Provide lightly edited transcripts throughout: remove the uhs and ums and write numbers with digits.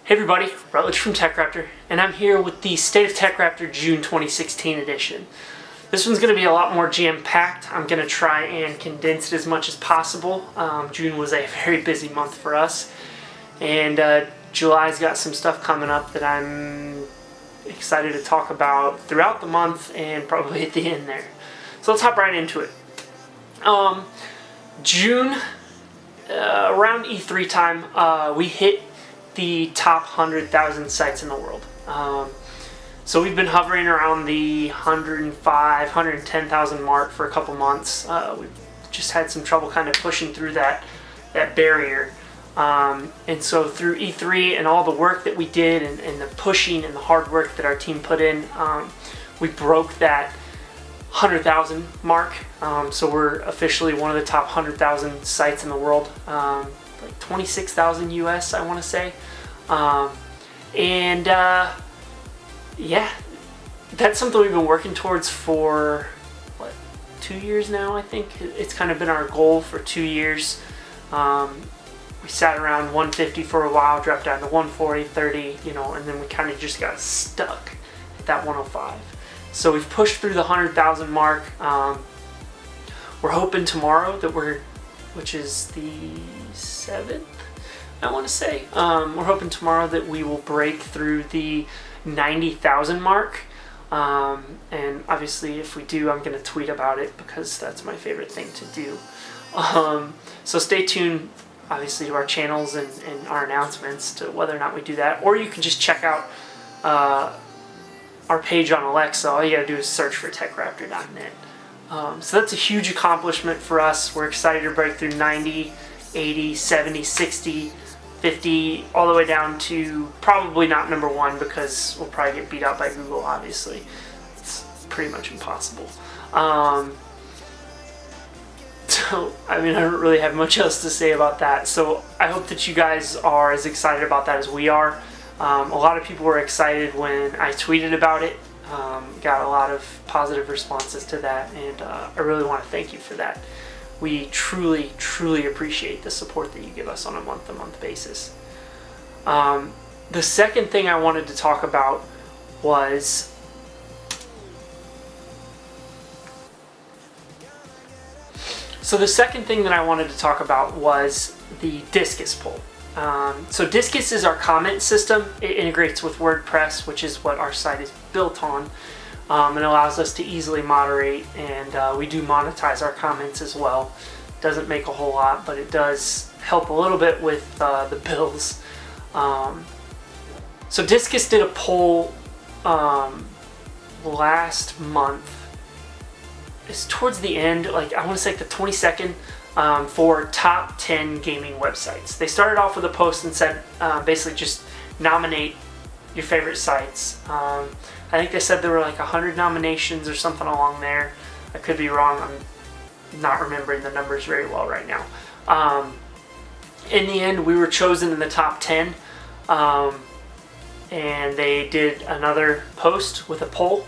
Hey everybody, Rutledge from TechRaptor, and I'm here with the State of TechRaptor June 2016 edition. This one's going to be a lot more jam-packed. I'm going to try and condense it as much as possible. June was a very busy month for us, and July's got some stuff coming up that I'm excited to talk about throughout the month and probably at the end there. So let's hop right into it. June, around E3 time, we hit the top 100,000 sites in the world. So we've been hovering around the 105, 110,000 mark for a couple months. We've just had some trouble kind of pushing through that barrier. And so through E3 and all the work that we did and the pushing and the hard work that our team put in, we broke that 100,000 mark. So we're officially one of the top 100,000 sites in the world. Like 26,000 US, I want to say. Yeah, that's something we've been working towards for, what, 2 years now, I think? It's kind of been our goal for 2 years. We sat around 150 for a while, dropped down to 140, 30, and then we kind of just got stuck at that 105. So we've pushed through the 100,000 mark. We're hoping tomorrow that which is the 7th, I want to say. We're hoping tomorrow that we will break through the 90,000 mark. And obviously if we do, I'm going to tweet about it because that's my favorite thing to do. So stay tuned, obviously, to our channels and our announcements to whether or not we do that. Or you can just check out our page on Alexa. All you got to do is search for TechRaptor.net. So that's a huge accomplishment for us. We're excited to break through 90, 80, 70, 60, 50, all the way down to probably not number 1 because we'll probably get beat out by Google, obviously. It's pretty much impossible. So, I don't really have much else to say about that. So I hope that you guys are as excited about that as we are. A lot of people were excited when I tweeted about it. Got a lot of positive responses to that, and I really want to thank you for that. We truly, truly appreciate the support that you give us on a month-to-month basis. The second thing I wanted to talk about was the Discus Pole. So Discus is our comment system. It integrates with WordPress, which is what our site is built on, and allows us to easily moderate, and we do monetize our comments as well. Doesn't make a whole lot, but it does help a little bit with the bills. So Discus did a poll last month. It's towards the end, like I want to say like the 22nd, for top 10 gaming websites. They started off with a post and said basically just nominate your favorite sites. I think they said there were like 100 nominations or something along there. I could be wrong. I'm not remembering the numbers very well right now. In the end, we were chosen in the top 10, and they did another post with a poll.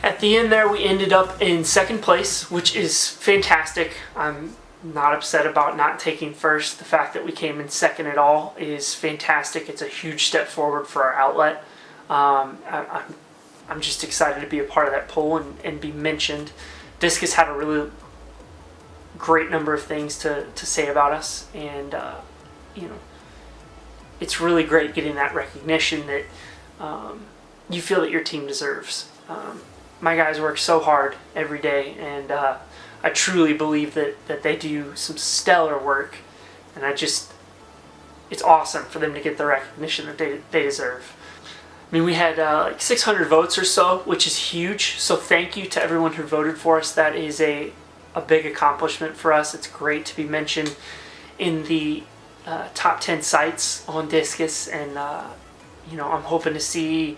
At the end there, we ended up in 2nd place, which is fantastic. I'm not upset about not taking first. The fact that we came in 2nd at all is fantastic. It's a huge step forward for our outlet. I'm just excited to be a part of that poll and be mentioned. Discus had a really great number of things to say about us, and it's really great getting that recognition that you feel that your team deserves. My guys work so hard every day, and I truly believe that they do some stellar work, and it's awesome for them to get the recognition that they deserve. We had like 600 votes or so, which is huge, so thank you to everyone who voted for us. That is a big accomplishment for us. It's great to be mentioned in the top 10 sites on Discus, and I'm hoping to see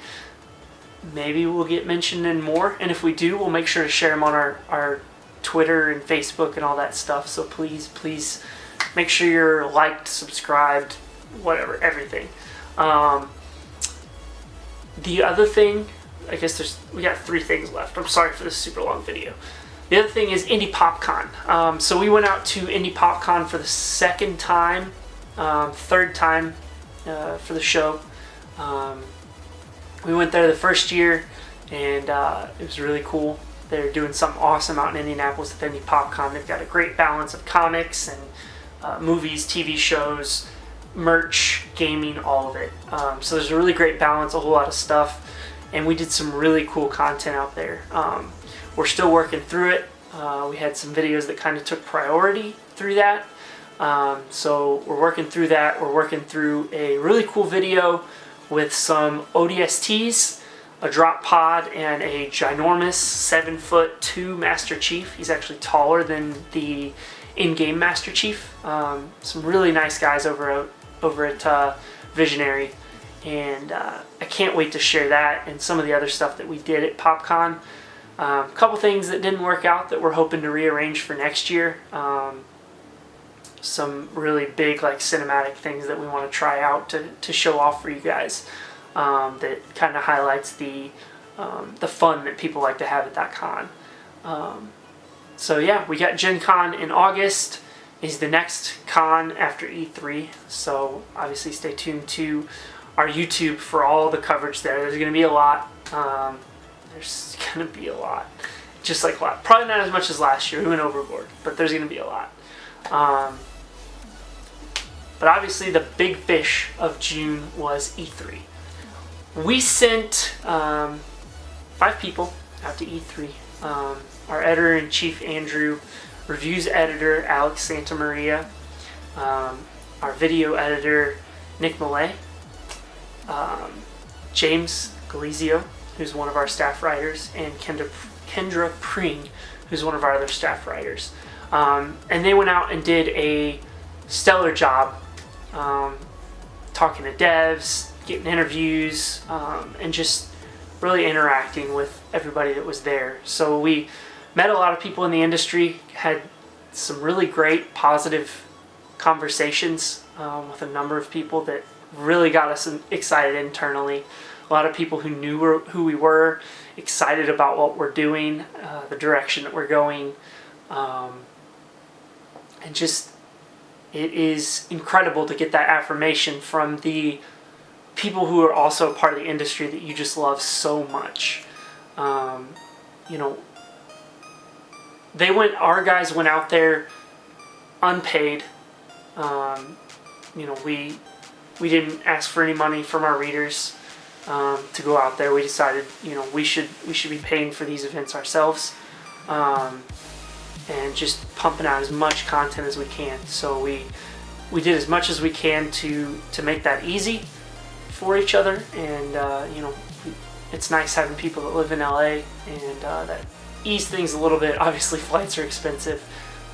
maybe we'll get mentioned in more, and if we do, we'll make sure to share them on our Twitter and Facebook and all that stuff. So please make sure you're liked, subscribed, whatever, everything. The other thing, I guess we got 3 things left. I'm sorry for this super long video. The other thing is Indie PopCon. So we went out to Indie PopCon for the 2nd time, 3rd time for the show. We went there the first year, and it was really cool. They're doing something awesome out in Indianapolis at the Indy PopCon. They've got a great balance of comics and movies, TV shows, merch, gaming, all of it. So there's a really great balance, a whole lot of stuff, and we did some really cool content out there. We're still working through it. We had some videos that kind of took priority through that. So we're working through that. We're working through a really cool video with some ODSTs, a drop pod, and a ginormous 7'2" Master Chief. He's actually taller than the in-game Master Chief. Some really nice guys over at Visionary, and I can't wait to share that and some of the other stuff that we did at PopCon. A couple things that didn't work out that we're hoping to rearrange for next year. Some really big cinematic things that we want to try out to show off for you guys, that kind of highlights the fun that people like to have at that con. So yeah, we got Gen Con in August is the next con after E3, so obviously stay tuned to our YouTube for all the coverage there. There's going to be a lot. There's going to be a lot. Just like a lot. Probably not as much as last year. We went overboard, but there's going to be a lot. But obviously the big fish of June was E3. We sent 5 people out to E3. Our editor-in-chief, Andrew, reviews editor, Alex Santamaria, our video editor, Nick Millay, James Galizio, who's one of our staff writers, and Kendra Pring, who's one of our other staff writers. And they went out and did a stellar job talking to devs, getting interviews, and just really interacting with everybody that was there. So we met a lot of people in the industry, had some really great positive conversations with a number of people that really got us excited internally. A lot of people who knew who we were, excited about what we're doing, the direction that we're going, and just it is incredible to get that affirmation from the people who are also a part of the industry that you just love so much. Our guys went out there unpaid. We didn't ask for any money from our readers to go out there. We decided, we should be paying for these events ourselves, and just pumping out as much content as we can. So we did as much as we can to make that easy for each other, and it's nice having people that live in LA, and that ease things a little bit. Obviously flights are expensive,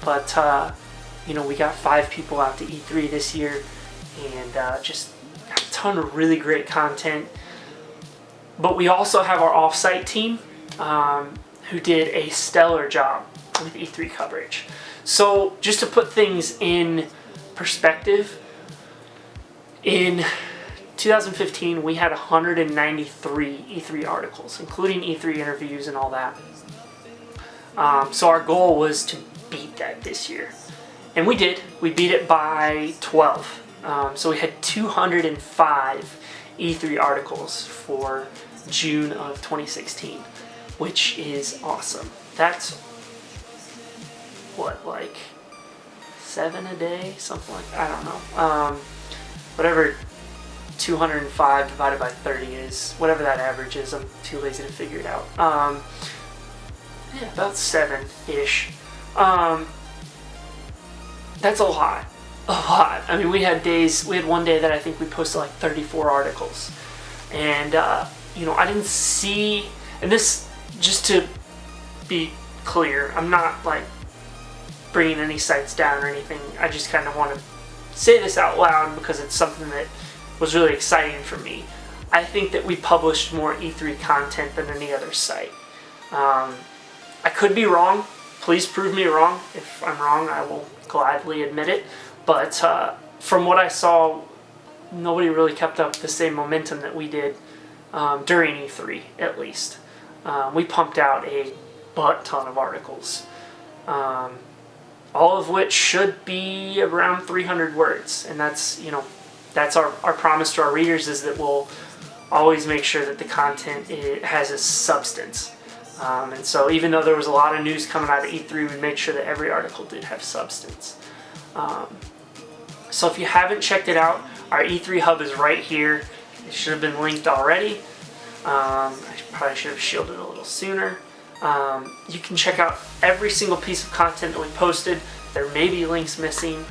but we got 5 people out to E3 this year, and just got a ton of really great content. But we also have our offsite team who did a stellar job with E3 coverage. So just to put things in perspective, in 2015 we had 193 E3 articles, including E3 interviews and all that. So our goal was to beat that this year, and we did. We beat it by 12. So we had 205 E3 articles for June of 2016, which is awesome. That's what, like 7 a day, something like that. I don't know. Whatever 205 divided by 30 is, whatever that average is. I'm too lazy to figure it out. Yeah, about 7-ish. That's a lot. A lot. I mean, we had one day that I think we posted like 34 articles. And, I didn't see, and this, just to be clear, I'm not like bringing any sites down or anything. I just kind of want to say this out loud because it's something that was really exciting for me. I think that we published more E3 content than any other site. I could be wrong. Please prove me wrong. If I'm wrong, I will gladly admit it. But from what I saw, nobody really kept up the same momentum that we did during E3, at least. We pumped out a butt ton of articles, all of which should be around 300 words, and that's that's our promise to our readers, is that we'll always make sure that the content has a substance. And so even though there was a lot of news coming out of E3, we made sure that every article did have substance. So if you haven't checked it out, our E3 hub is right here. It should have been linked already. I probably should have shielded a little sooner. You can check out every single piece of content that we posted. There may be links missing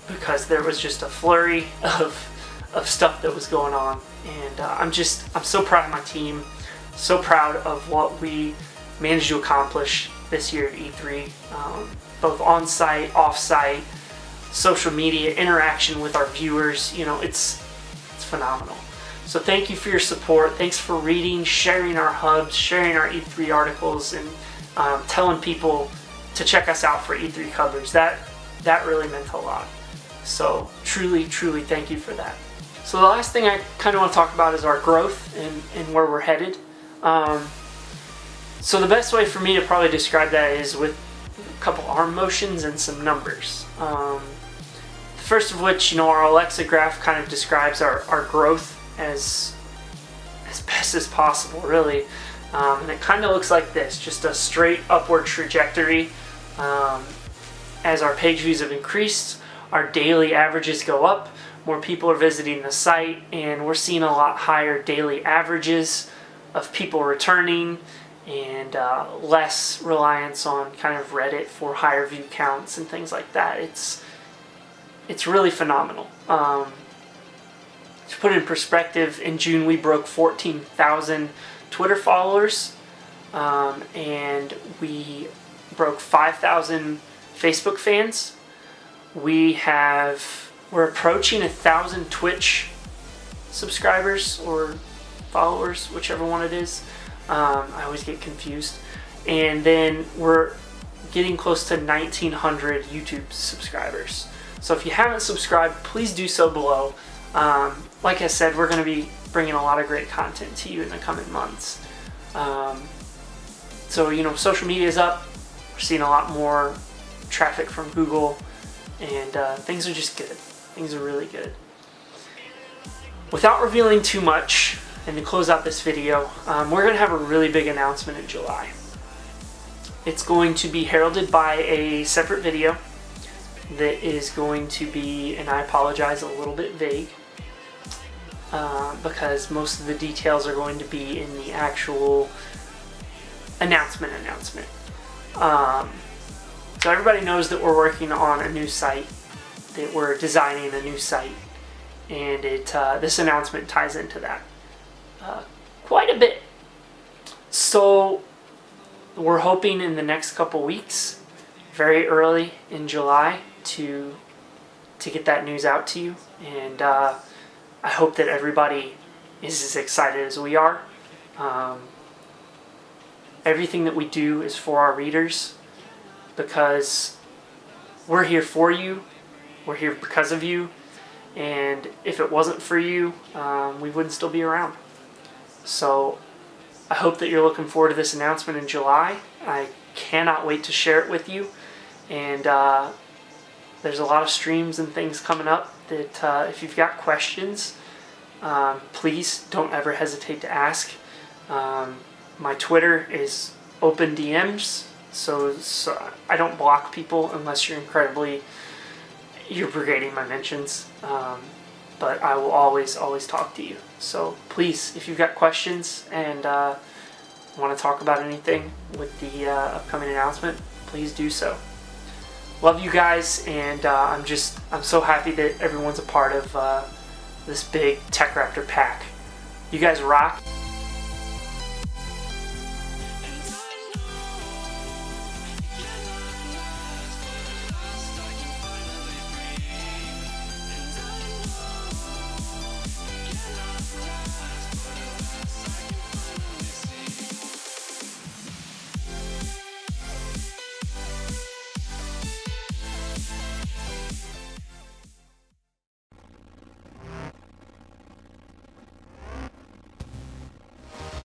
because there was just a flurry of stuff that was going on. And I'm so proud of my team, so proud of what we managed to accomplish this year at E3, both on-site, off-site, social media, interaction with our viewers. You know, it's phenomenal. So thank you for your support. Thanks for reading, sharing our hubs, sharing our E3 articles, and telling people to check us out for E3 coverage. That really meant a lot. So truly, truly thank you for that. So the last thing I kind of want to talk about is our growth and where we're headed. So the best way for me to probably describe that is with a couple arm motions and some numbers. First of which, you know, our Alexa graph kind of describes our growth as best as possible, really. And it kind of looks like this, just a straight upward trajectory. As our page views have increased, our daily averages go up, more people are visiting the site, and we're seeing a lot higher daily averages of people returning, and less reliance on kind of Reddit for higher view counts and things like that. It's really phenomenal. To put it in perspective, in June we broke 14,000 Twitter followers, and we broke 5,000 Facebook fans. We're approaching 1,000 Twitch subscribers or followers, whichever one it is. I always get confused. And then we're getting close to 1,900 YouTube subscribers. So if you haven't subscribed, please do so below. Like I said, we're going to be bringing a lot of great content to you in the coming months. So, you know, social media is up. We're seeing a lot more traffic from Google, and things are just good. Things are really good. Without revealing too much, and to close out this video, we're going to have a really big announcement in July. It's going to be heralded by a separate video that is going to be, and I apologize, a little bit vague, because most of the details are going to be in the actual announcement. So everybody knows that we're working on a new site, that we're designing a new site, and this announcement ties into that quite a bit. So we're hoping in the next couple weeks, very early in July, to get that news out to you, and I hope that everybody is as excited as we are. Everything that we do is for our readers, because we're here for you, we're here because of you, and if it wasn't for you, we wouldn't still be around. So I hope that you're looking forward to this announcement in July. I cannot wait to share it with you, and there's a lot of streams and things coming up that if you've got questions, please don't ever hesitate to ask. My Twitter is open DMs, so I don't block people unless you're brigading my mentions, but I will always talk to you. So please, if you've got questions and want to talk about anything with the upcoming announcement, please do so. Love you guys, and I'm so happy that everyone's a part of this big TechRaptor pack. You guys rock.